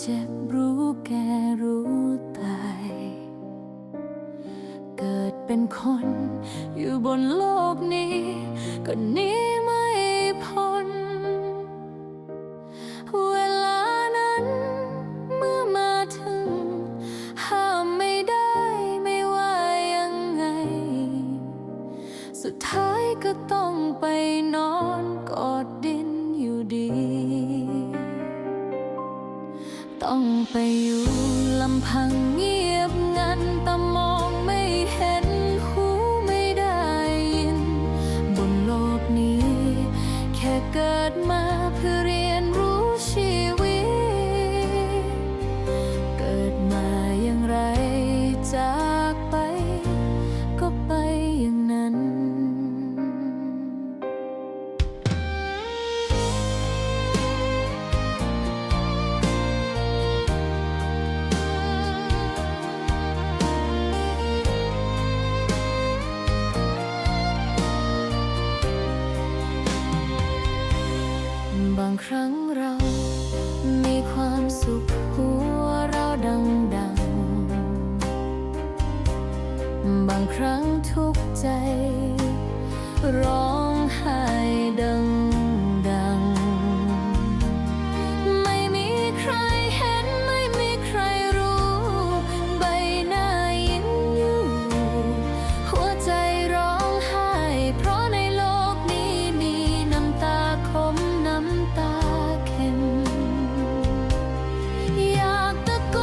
เจ็บรู้แก่รู้ตาย เกิดเป็นคนอยู่บนโลกนี้ก็หนีไม่พ้นเวลานั้นเมื่อมาถึงห้ามไม่ได้ไม่ว่ายังไงสุดท้ายก็ต้องไปนอนกอดดินอยู่ดีต้องไปอยู่ลำพังเงียบงันตามองไม่เห็นหูไม่ได้ยินบนโลกนี้แค่เกิดมาเพื่อเรียนรู้ชีวิตเกิดมาอย่างไรจากไปก็ไปอย่างนั้นบางครั้งเรามีความสุขหัวเราดังๆบางครั้งทุกข์ใจร้องไห้ดังไม่มีใครเห็นไม่มีใครรู้ใบหน้ายิ้มอยู่หัวใจร้องไห้เพราะในโลกนี้มีน้ำตาคมน้ำตาเค็มอยากตะโก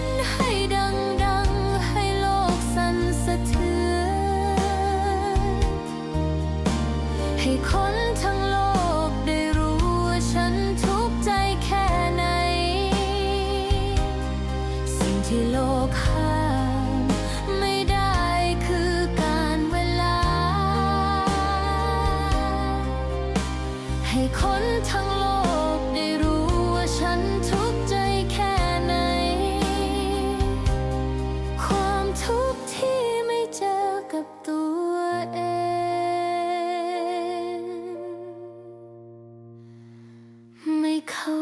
นให้ดังๆให้โลกสั่นสะเทือนให้คนทั้งโลกได้รู้ว่าฉันทุกข์ใจแค่ไหนสิ่งที่โลกห้ามไม่ได้คือการเวลาให้คนทั้งโลกได้รู้ว่าฉันทุกข์ใจแค่ไหนความทุกข์ที่ไม่เจอกับตัวเองไม่เข้า